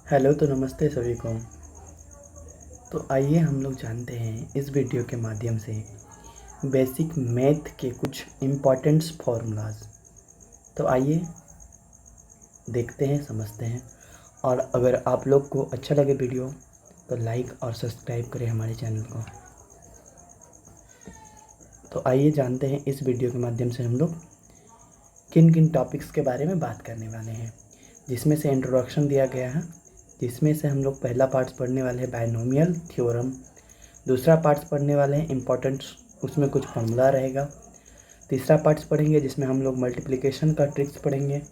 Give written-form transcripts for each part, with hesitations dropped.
Hello तो नमस्ते सभी को। तो आइए हम लोग जानते हैं इस वीडियो के माध्यम से बेसिक मैथ के कुछ इम्पॉर्टेंट्स फार्मूलाज। तो आइए देखते हैं, समझते हैं। और अगर आप लोग को अच्छा लगे वीडियो तो लाइक और सब्सक्राइब करें हमारे चैनल को। तो आइए जानते हैं इस वीडियो के माध्यम से हम लोग किन किन टॉपिक्स के बारे में बात करने वाले हैं, जिसमें से इंट्रोडक्शन दिया गया है, जिसमें से हम लोग पहला पार्ट पढ़ने वाले हैं बायनोमियल थ्योरम, दूसरा पार्ट्स पढ़ने वाले हैं इम्पोर्टेंट्स, उसमें कुछ फॉर्मूला रहेगा, तीसरा पार्ट्स पढ़ेंगे जिसमें हम लोग मल्टीप्लिकेशन का ट्रिक्स पढ़ेंगे,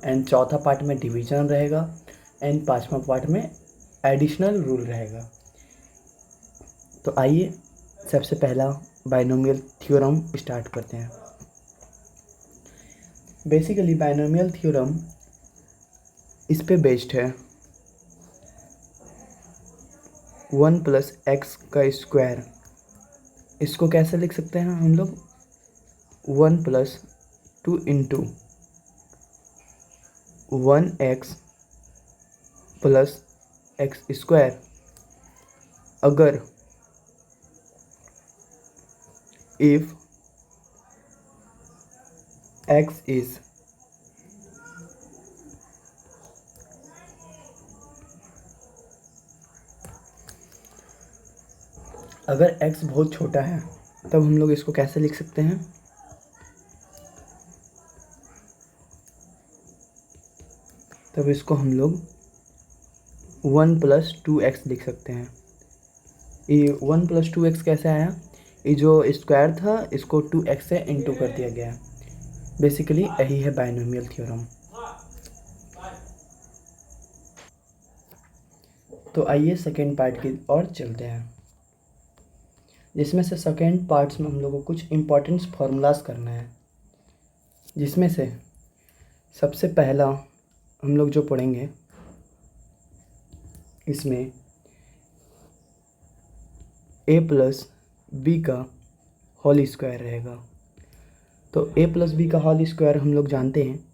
एंड चौथा पार्ट में डिवीजन रहेगा, एंड पांचवा पार्ट में एडिशनल रूल रहेगा। तो आइए सबसे पहला बायनोमियल थ्योरम स्टार्ट करते हैं। बेसिकली बायनोमियल थ्योरम इस पे बेस्ड है 1 + x का स्क्वायर। इसको कैसे लिख सकते हैं हम लोग? 1 + 2 × 1x + x²। अगर इफ x इज अगर x बहुत छोटा है तब हम लोग इसको कैसे लिख सकते हैं? तब इसको हम लोग 1 + 2x लिख सकते हैं। ये 1 + 2x कैसे आया? ये जो स्क्वायर था इसको 2x से इंटू कर दिया गया। बेसिकली यही है बायनोमियल थ्योरम। तो आइए सेकेंड पार्ट की ओर चलते हैं, जिसमें से सेकेंड पार्ट्स में हम लोग को कुछ इम्पोर्टेंट फार्मूलाज करना है, जिसमें से सबसे पहला हम लोग जो पढ़ेंगे इसमें a + b का होल स्क्वायर रहेगा। तो a + b का होल स्क्वायर हम लोग जानते हैं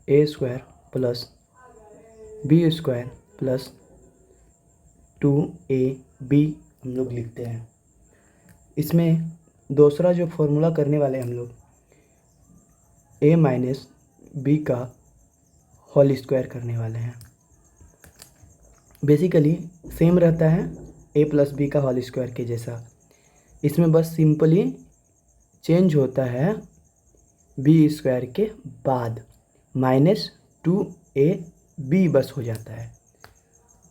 a² + b² + 2ab हम लोग लिखते हैं। इसमें दूसरा जो फॉर्मूला करने वाले हम लोग a - b का होल स्क्वायर करने वाले हैं। बेसिकली सेम रहता है a + b का होल स्क्वायर के जैसा। इसमें बस सिंपली चेंज होता है b² के बाद -2ab बस हो जाता है।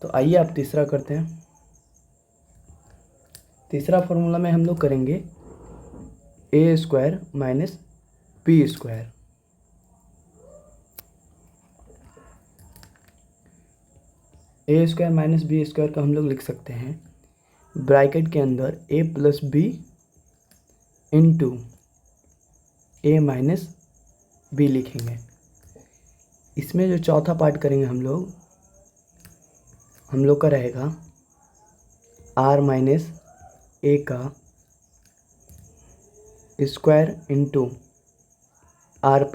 तो आइए आप तीसरा करते हैं। तीसरा फॉर्मूला में हम लोग करेंगे a² - b²। a² - b² का हम लोग लिख सकते हैं ब्रैकेट के अंदर a + b × a - b लिखेंगे। इसमें जो चौथा पार्ट करेंगे हम लोग का रहेगा r - a का स्क्वायर × r +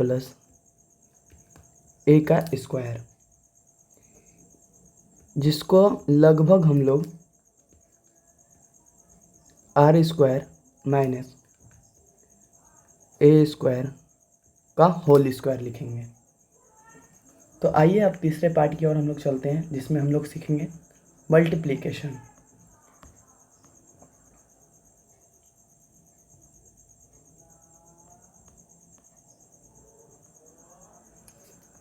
a का स्क्वायर, जिसको लगभग हम लोग r² - a² का होल स्क्वायर लिखेंगे। तो आइए अब तीसरे पार्ट की ओर हम लोग चलते हैं, जिसमें हम लोग सीखेंगे मल्टीप्लिकेशन।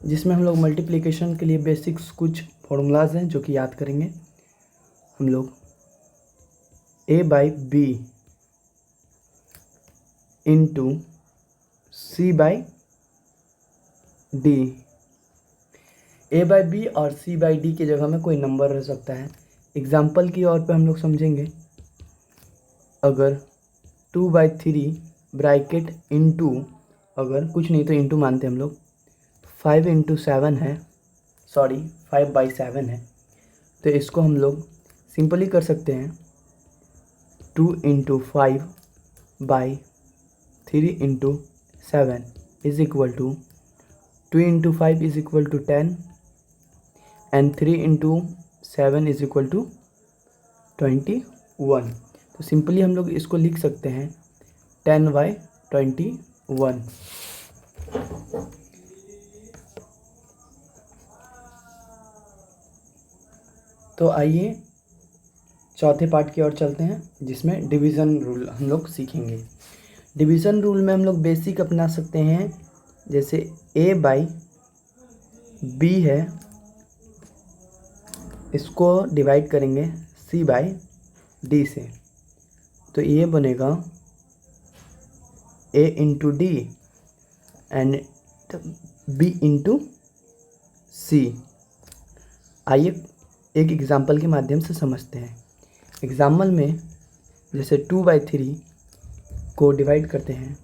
जिसमें हम लोग मल्टीप्लिकेशन के लिए बेसिक्स कुछ फॉर्मूलाज हैं जो कि याद करेंगे हम लोग। a/b × c/d। a/b और c/d की जगह में कोई नंबर रह सकता है। एग्जाम्पल की ओर पे हम लोग समझेंगे, अगर 2/3 ब्रैकेट इंटू, अगर कुछ नहीं तो इंटू मानते हम लोग, 5 × 7 है, सॉरी 5/7 है, तो इसको हम लोग सिंपली कर सकते हैं 2 × 5/3 × 7 = 2 × 5 = 10, and 3 into 7 is equal to 21। तो सिंपली हम लोग इसको लिख सकते हैं 10/21। तो आइए चौथे पार्ट की ओर चलते हैं, जिसमें डिवीज़न रूल हम लोग सीखेंगे। डिवीज़न रूल में हम लोग बेसिक अपना सकते हैं, जैसे a/b है, इसको डिवाइड करेंगे c/d से, तो ये बनेगा a into D and b into C. आइए एक एग्ज़ाम्पल के माध्यम से समझते हैं। एग्ज़ाम्पल में जैसे 2/3 को डिवाइड करते हैं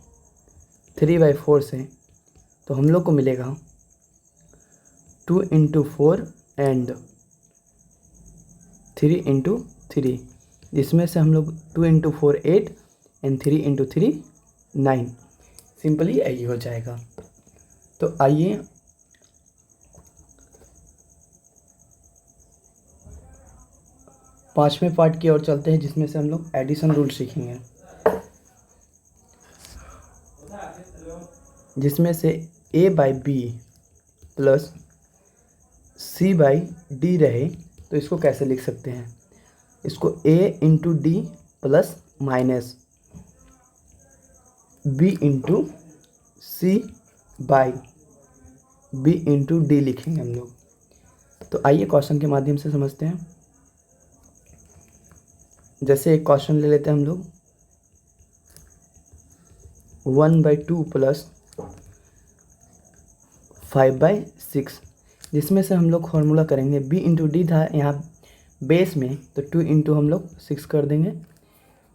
3/4 से, तो हम लोग को मिलेगा 2 इंटू 4 एंड 3 इंटू 3, जिसमें से हम लोग 2 इंटू 4 8 एंड 3 इंटू 3 9। सिंपली यही हो जाएगा। तो आइए पांचवें पार्ट की ओर चलते हैं, जिसमें से हम लोग एडिशन रूल सीखेंगे, जिसमें से a/b प्लस c/d रहे, तो इसको कैसे लिख सकते हैं? इसको a into D plus minus b into c/b into D लिखेंगे हम लोग। तो आइए क्वेश्चन के माध्यम से समझते हैं। जैसे एक क्वेश्चन ले लेते हैं हम लोग, 1/2 प्लस 5/6, जिसमें से हम लोग फॉर्मूला करेंगे b इंटू डी था यहाँ बेस में, तो 2 इंटू हम लोग 6 कर देंगे,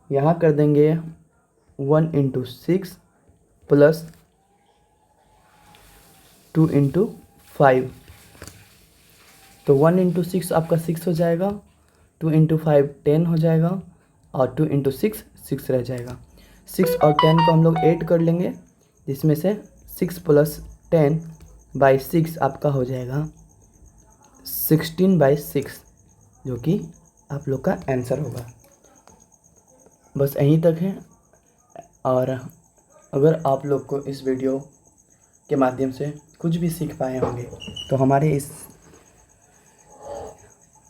यहाँ कर देंगे 1 इंटू 6 प्लस 2 इंटू 5, तो 1 इंटू 6 आपका 6 हो जाएगा, 2 इंटू 5 10 हो जाएगा, और 2 इंटू 6 6 रह जाएगा। 6 और 10 को हम लोग 8 कर लेंगे, जिसमें से 6 प्लस 10/6 आपका हो जाएगा 16/6, जो कि आप लोग का आंसर होगा। बस यहीं तक है। और अगर आप लोग को इस वीडियो के माध्यम से कुछ भी सीख पाए होंगे, तो हमारे इस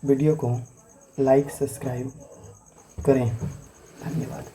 वीडियो को लाइक सब्सक्राइब करें। धन्यवाद।